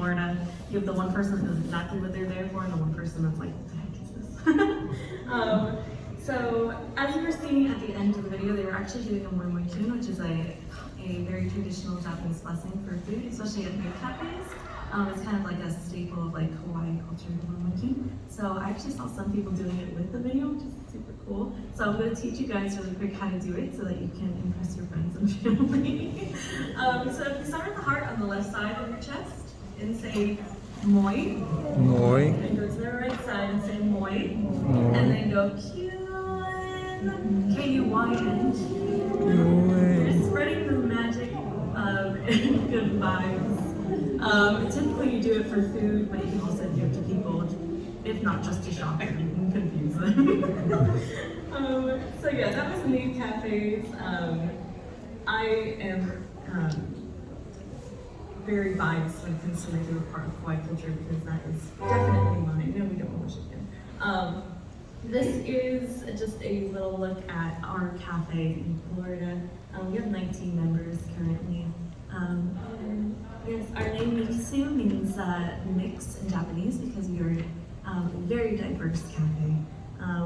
Florida, you have the one person that knows exactly what they're there for, and the one person that's like, what the heck is this? So as you were seeing at the end of the video, they were actually doing a moimoikun, which is a very traditional Japanese blessing for food, especially at Maid cafes. It's kind of like a staple of like Kawaii culture, the moimoikun. So I actually saw some people doing it with the video, which is super cool. So I'm going to teach you guys really quick how to do it so that you can impress your friends and family. So if you start with the heart on the left side of your chest and say moi. Moi. And go to the right side and say moi. And then go Kyun, K-U-Y-N. You're spreading the magic and good vibes. Typically you do it for food, but you can also give it to people, if not just to shock them and confuse them. So yeah, that was Maid cafes. I am very biased when it comes to my favorite part of Kawaii culture because that is definitely mine. No, we don't want chicken. This is just a little look at our cafe in Florida. We have 19 members currently. Yes, our name Mikkusu means mix in Japanese because we are a very diverse cafe.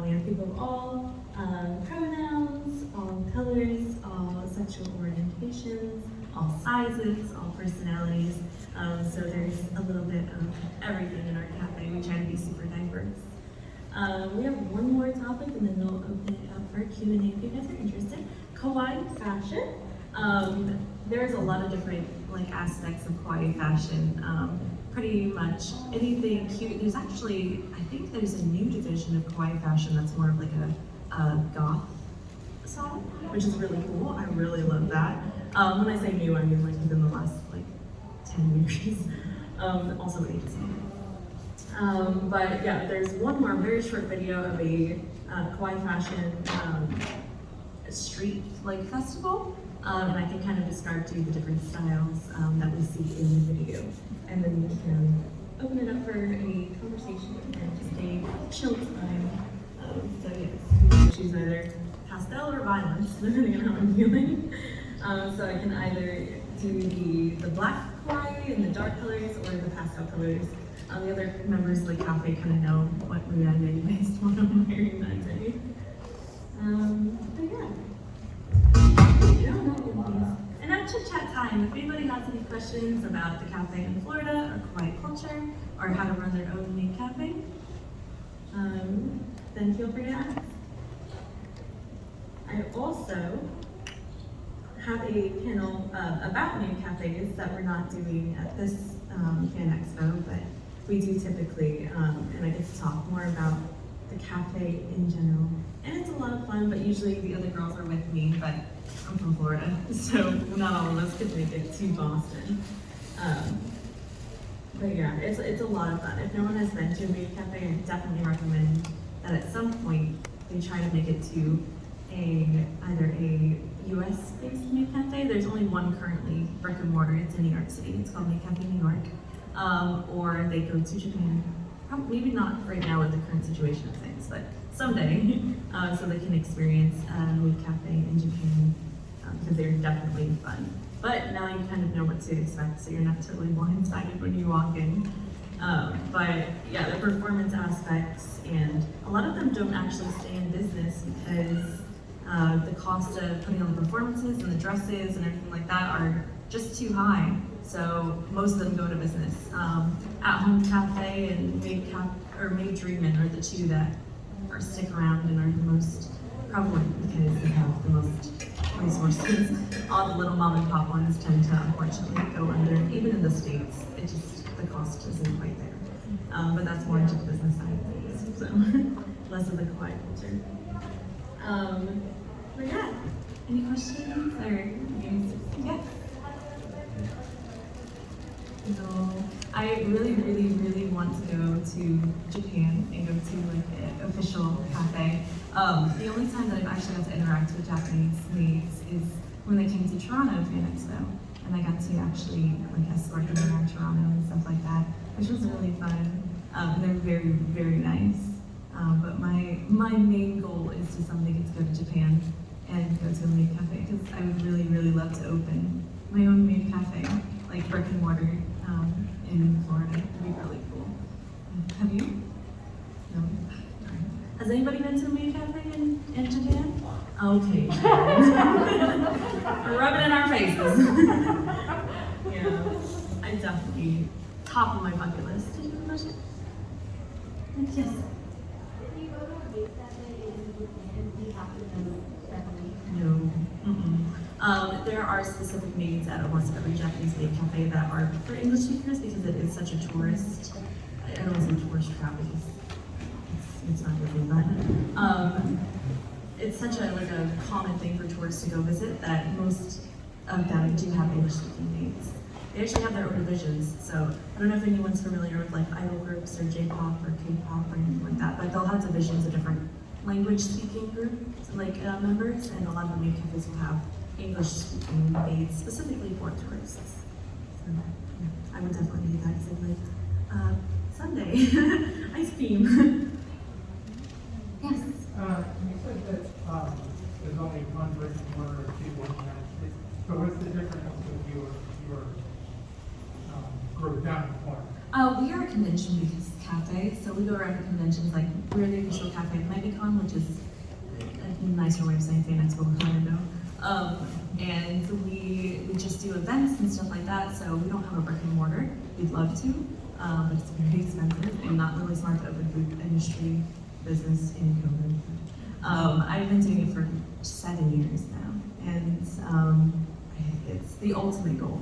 We have people of all pronouns, all colors, all sexual orientations, all sizes, all personalities. So there's a little bit of everything in our cafe. We try to be super diverse. We have one more topic and then we'll open it up for Q&A if you guys are interested. Kawaii fashion. There's a lot of different aspects of Kawaii fashion. Pretty much anything cute. There's actually, I think there's a new division of Kawaii fashion that's more of like a goth style, which is really cool. I really love that. When I say new, I mean like within the last 10 years. Also ages. But yeah, there's one more very short video of a Kawaii fashion street festival. And I can kind of describe to you the different styles that we see in the video. And then we can open it up for a conversation and just a chill time. So yes, you can choose either pastel or violence, depending on how I'm feeling. So I can either do the black Kawaii and the dark colors or the pastel colors. The other members of the cafe kind of know what mood I'm in based on what I'm wearing that day. But yeah. And now chit chat time. If anybody has any questions about the cafe in Florida or Kawaii culture or how to run their own Maid cafe, then feel free to ask. I also have a panel about Maid cafes that we're not doing at this Fan Expo, but we do typically, and I get to talk more about the cafe in general. And it's a lot of fun, but usually the other girls are with me, but I'm from Florida, so not all of us could make it to Boston. But yeah, it's a lot of fun. If no one has been to a Maid cafe, I definitely recommend that at some point they try to make it to either a US-based Maid cafe. There's only one currently, brick and mortar. It's in New York City. It's called Maid Cafe New York. Or they go to Japan. Probably maybe not right now with the current situation of things, but someday, so they can experience Maid cafe in Japan because they're definitely fun. But now you kind of know what to expect, so you're not totally blindsided when you walk in. But yeah, the performance aspects, and a lot of them don't actually stay in business because the cost of putting on the performances and the dresses and everything like that are just too high. So most of them go to business. At Home Cafe and Maid Dreamin' are the two that stick around and are the most prevalent because they have the most resources. All the little mom and pop ones tend to unfortunately go under. Even in the States, the cost isn't quite there. But that's more into the business side of things, so less of the Kawaii culture. But yeah, any questions or yes? So I really want to go to Japan and go to an official cafe. The only time that I've actually got to interact with Japanese maids is when they came to Toronto Fan Expo, and I got to actually escort them around Toronto and stuff like that, which was really fun. And they're very nice. But my main goal is to someday get to go to Japan and go to a Maid cafe because I would really love to open my own Maid cafe, like brick and mortar, in Florida. It'd be really cool. Have you? No? Has anybody been to a Maid Cafe in Japan? Okay. Rub it in our faces. Yeah, I definitely, top of my bucket list. Did you have a question? Yes. If you go to a Maid Cafe in Japan, do you have to know Japanese? No. There are specific maids at almost every Japanese maid cafe that are for English speakers because it is such a tourist, I don't want to say tourist trap because it's not really, but it's such a common thing for tourists to go visit that most of them do have English speaking maids. They actually have their own divisions, so I don't know if anyone's familiar with like idol groups or J-pop or K-pop or anything like that, but they'll have divisions of different language speaking groups, like members, and a lot of the maid cafes will have English speaking maids specifically for tourists. So yeah, I would definitely do that because I'd like Sunday ice cream. Yes. You said that there's only one brick and mortar people in the United States. So what's the difference with your group down the corner? We are a convention-based cafe, so we go around to conventions like we're the official cafe of MegaCon, which is a nicer way of saying Fan Expo Orlando. And we just do events and stuff like that, so we don't have a brick and mortar. We'd love to, but it's very expensive and not really smart to open food industry business in COVID. I've been doing it for 7 years now, and it's the ultimate goal.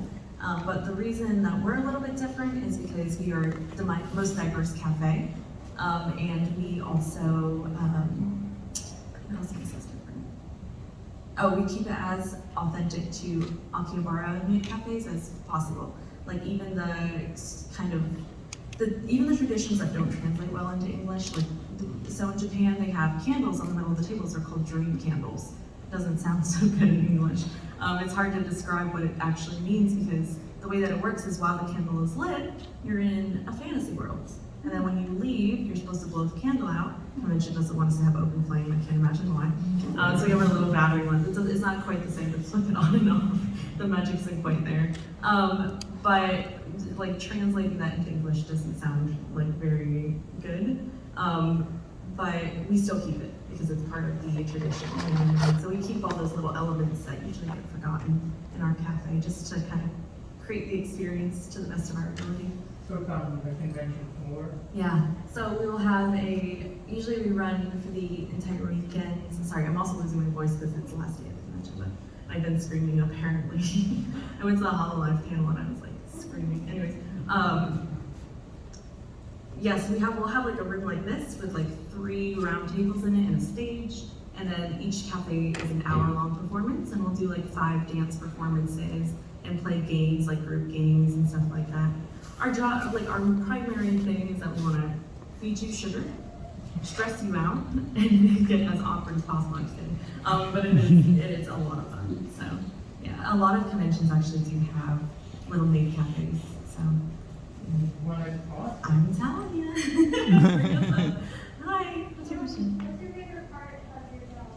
But the reason that we're a little bit different is because we are the most diverse cafe, and we also, what else makes us different? Oh, we keep it as authentic to Akihabara maid cafes as possible. Like even the kind of, even the traditions that don't translate well into English, like, so in Japan they have candles on the middle of the tables, they're called dream candles. It doesn't sound so good in English. It's hard to describe what it actually means because the way that it works is while the candle is lit, you're in a fantasy world. And then when you leave, you're supposed to blow the candle out. Convention doesn't want us to have open flame, I can't imagine why. So we have our little battery ones. It's not quite the same to flip it on and off. The magic isn't quite there. But like translating that into English doesn't sound like very good. But we still keep it because it's part of the tradition. And so we keep all those little elements that usually get forgotten in our cafe just to kind of create the experience to the best of our ability. So it's on the convention floor? Yeah, so we will have usually we run for the entire weekend. Sorry, I'm also losing my voice because it's the last day of the convention, but I've been screaming apparently. I went to the HoloLive panel and I was like screaming. Anyways, yes, we'll have like a room like this with like 3 round tables in it and a stage. And then each cafe is an hour-long performance, and we'll do like 5 dance performances and play games like group games and stuff like that. Our job, like our primary thing is that we want to feed you sugar, stress you out, and make it as awkward as possible. I'm kidding. But it is a lot of fun. So yeah, a lot of conventions actually do have little maid cafes. So When I thought, I'm telling you. Hi, what's your question? What's your favorite part of your job?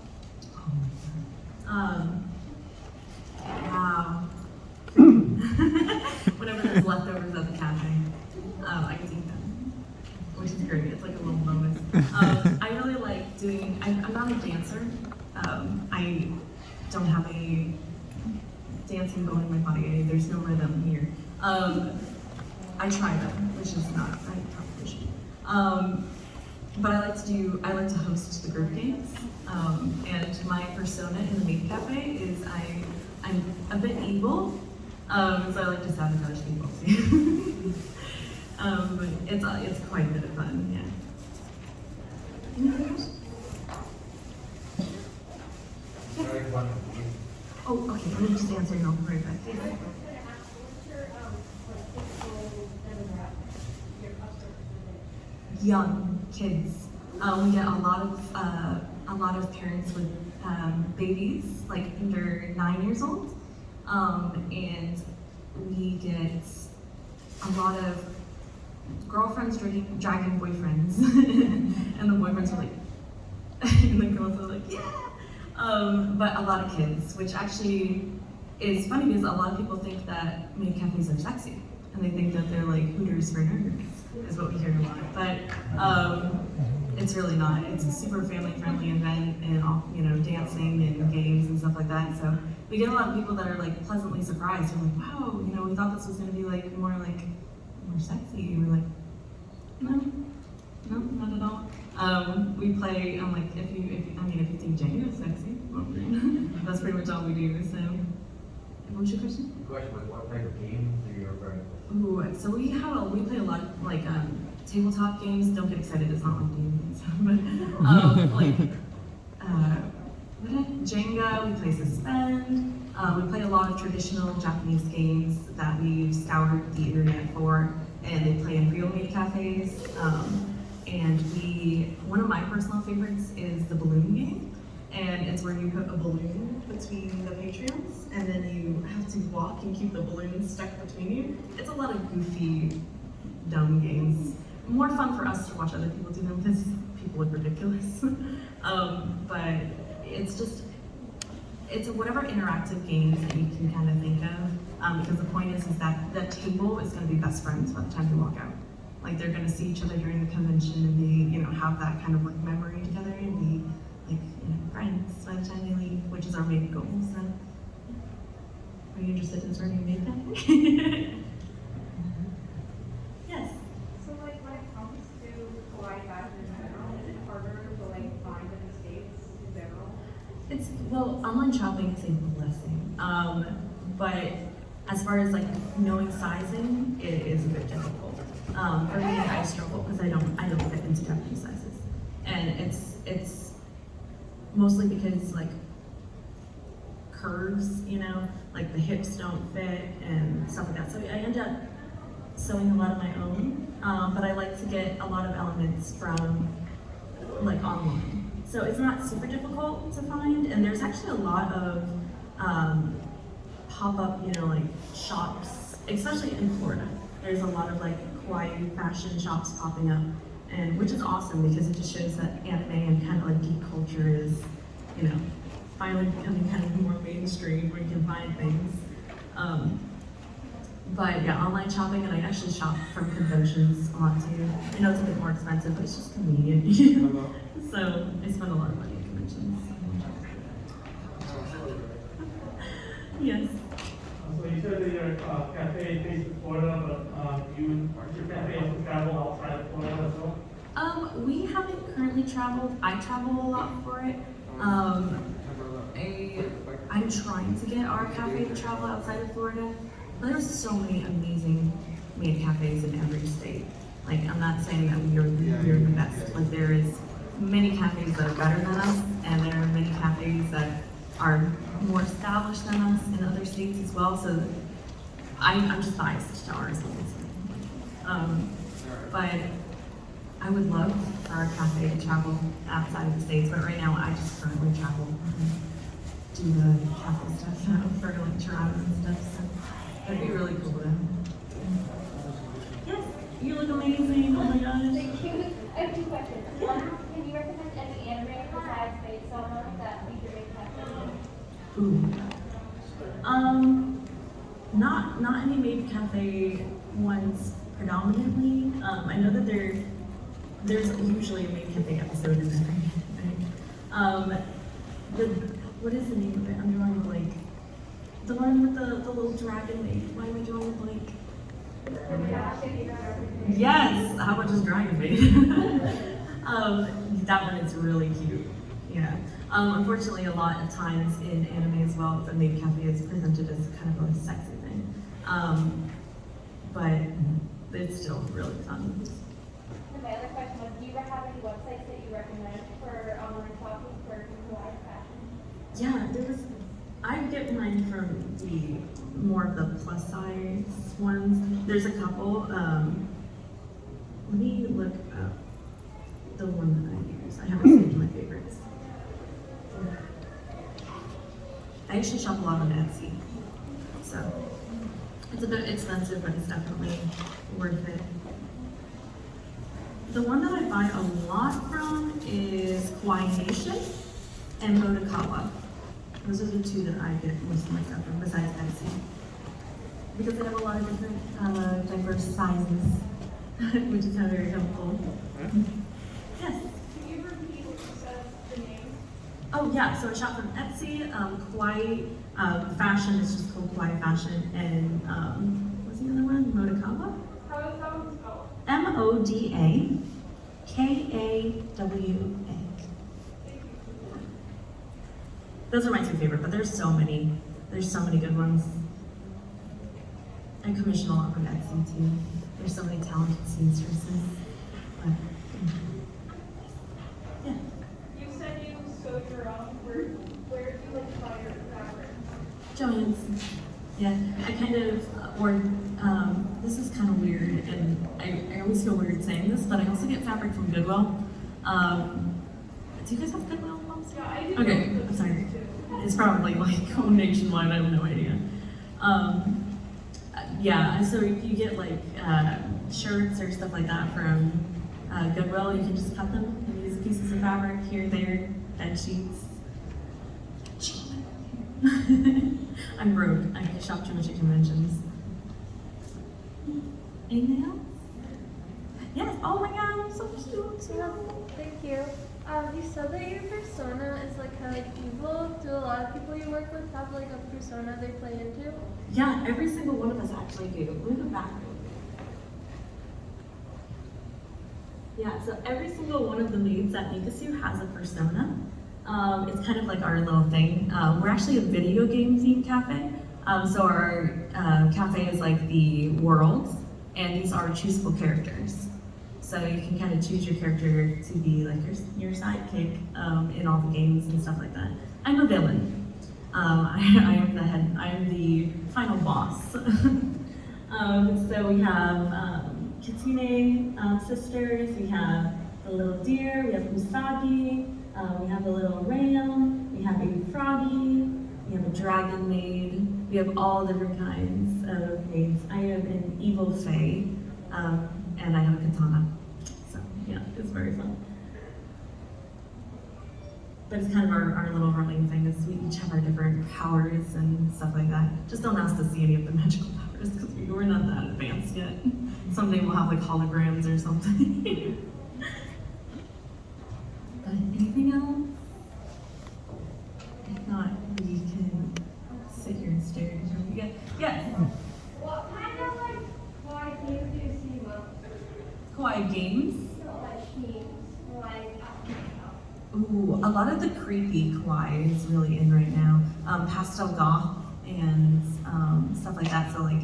Oh wow. Whenever there's leftovers at the cafe, I can eat them, which is great. It's like a little bonus. I really like doing, I'm not a dancer. I don't have a dancing bone in my body. There's no rhythm here. I try them, which is not, I probably should. But I like to host the group games. And my persona in the Maid Cafe is I'm a bit evil. So I like to sabotage people too. But it's quite a bit of fun, yeah. Any other questions? Oh, okay, let me just answer real quick. I was going to ask, what's your typical demographic, your customer? Young kids. We get a lot of parents with babies, like under 9 years old. And we get a lot of girlfriends dragging boyfriends, and the boyfriends are like, and the girls are like, yeah. But a lot of kids, which actually is funny because a lot of people think that maid cafes are sexy, and they think that they're like Hooters for nerds, is what we hear a lot. But it's really not. It's a super family-friendly event, and all, you know, dancing and games and stuff like that. So we get a lot of people that are like pleasantly surprised. They're like, wow, you know, we thought this was going to be like more sexy. And we're like, no, not at all. We play on like if you think Jenga is sexy, well, that's pretty much all we do. So, what was your question? The question was, what type of games are you referring to? Ooh, so we play a lot of like tabletop games. Don't get excited, it's not like games, but Jenga. We play Suspend. We play a lot of traditional Japanese games that we've scoured the internet for, and they play in real maid cafes. And one of my personal favorites is the balloon game, and it's where you put a balloon between the patrons, and then you have to walk and keep the balloon stuck between you. It's a lot of goofy, dumb games. More fun for us to watch other people do them because people look ridiculous. But it's whatever interactive games that you can kind of think of, because the point is that the table is going to be best friends by the time you walk out. Like they're going to see each other during the convention and be, you know, have that kind of like memory together and be like, you know, friends by the time they leave, which is our main goal. So, are you interested in starting a maid cafe? Yes. So like when it comes to Kawaii fashion in general, is it harder to like find in the States in general? Well, online shopping is a blessing. But as far as like knowing sizing, it is a bit difficult. For me, I struggle because I don't fit into Japanese sizes, and it's mostly because like curves, you know, like the hips don't fit and stuff like that. So I end up sewing a lot of my own, but I like to get a lot of elements from like online. So it's not super difficult to find, and there's actually a lot of pop-up, you know, like shops, especially in Florida. There's a lot of like Kawaii fashion shops popping up, and which is awesome because it just shows that anime and kind of like geek culture is, you know, finally becoming kind of more mainstream where you can find things. But yeah, online shopping, and I actually shop from conventions a lot too. I know it's a bit more expensive, but it's just convenient. So I spend a lot of money at conventions. Yes. So you said that your cafe is based in Florida, but your cafe has to travel outside of Florida as well? We haven't currently traveled. I travel a lot for it. I'm trying to get our cafe to travel outside of Florida. But there's so many amazing maid cafes in every state. Like, I'm not saying that we're the best. Like, there is many cafes that are better than us, and there are many cafes that are more established than us in other states as well. So I'm just biased to ours, obviously. But I would love for our cafe to travel outside of the states, but right now I just currently travel and do the cafe stuff for like Toronto and stuff. So that'd be really cool though. Yes, you look amazing. Oh my gosh. Thank you. I have two questions. One, can you recommend any anime besides Maid that feature Maid Cafe? Ooh. Not any Maid Cafe ones predominantly. I know that there's usually a Maid Cafe episode in there, right? What is the name of it? I'm drawing a blank. The one with the little dragon maid. Why am I drawing a blank? Yes! How much is Dragon Maid? That one is really cute. Yeah. Unfortunately, a lot of times in anime as well, the maid cafe is presented as kind of a sexy thing. But it's still really fun. And my other question was, do you have any websites that you recommend for online shopping for Kawaii fashion? Yeah, I get mine from the more of the plus size ones. There's a couple. Let me look up the one that I use. I haven't saved my favorites. I actually shop a lot on Etsy, so it's a bit expensive, but it's definitely worth it. The one that I buy a lot from is Kawaii Nation and Motokawa. Those are the two that I get most of my stuff from, besides Etsy. because they have a lot of different diverse sizes, which is how very helpful. Yes. Can you repeat what you said, the name? Oh yeah, so I shop from Etsy, Kawaii fashion is just called Kawaii fashion, and what's the other one? Modakawa? How is that one spelled? Modakawa. Those are my two favorite, but there's so many. There's so many good ones. I commission a lot from Etsy too. There's so many talented seamstresses. But, yeah. You said you sewed your own. Where do you like buy your fabric? Joann's. Yeah, I kind of, this is kind of weird, and I always feel weird saying this, but I also get fabric from Goodwill. Do you guys have Goodwill? Yeah, I do. Okay, I'm sorry. It's probably like nationwide, I have no idea. Yeah, so if you get like shirts or stuff like that from Goodwill, you can just cut them and use pieces of fabric here, there, bed sheets. I'm broke. I shop too much at conventions. Anything else? Yes. Oh my god, I'm so cute. Yeah, thank you. You said that your persona is like kind of like evil. Do a lot of people you work with have like a persona they play into? Yeah, every single one of us actually do. Let me go back. Yeah, so every single one of the maids at Mikkusu has a persona. It's kind of like our little thing. We're actually a video game themed cafe. So our cafe is like the world, and these are choosable characters. So you can kind of choose your character to be like your sidekick in all the games and stuff like that. I'm a villain. I am the head. I am the final boss. So we have Kitsune sisters. We have the little deer. We have Usagi. We have a little ram. We have a froggy. We have a dragon maid. We have all different kinds of maids. I am an evil fae, and I have a katana. So yeah, it's very fun. But it's kind of our little running thing is we each have our different powers and stuff like that. Just don't ask to see any of the magical powers because we're not that advanced yet. Someday we'll have like holograms or something. But anything else? If not, we can sit here and stare at each other. Yeah. Yes. What kind of like Kawaii games do you see most? Kawaii games. So like teams, like Ooh, a lot of the creepy kawaii is really in right now. Pastel goth and stuff like that. So like,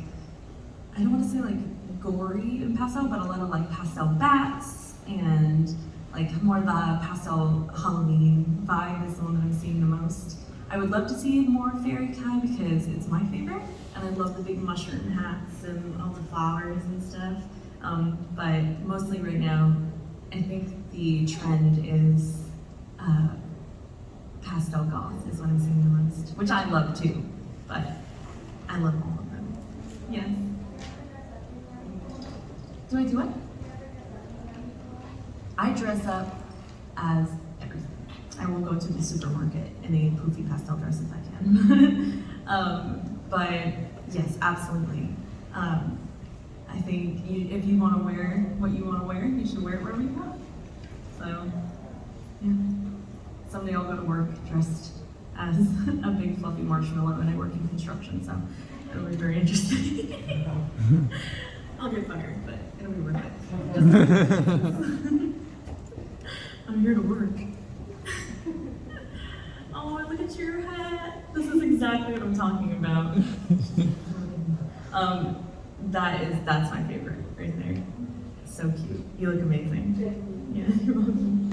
I don't want to say like gory and pastel, but a lot of like pastel bats and like more the pastel Halloween vibe is the one that I'm seeing the most. I would love to see more fairy kai because it's my favorite, and I love the big mushroom hats and all the flowers and stuff. But mostly right now, I think the trend is pastel goth is what I'm seeing the most, which I love too, but I love all of them. Yes. Do I do it? I dress up as everything. I will go to the supermarket in a poofy pastel dress if I can. But yes, absolutely. I think if you want to wear what you want to wear, you should wear it wherever you go. So, yeah. Someday I'll go to work dressed as a big fluffy marshmallow and I work in construction, so it'll be very interesting. I'll get fired, but it'll be worth it. I'm here to work. Oh, look at your hat. This is exactly what I'm talking about. That's my favorite right there. So cute. You look amazing. Yeah, you're welcome.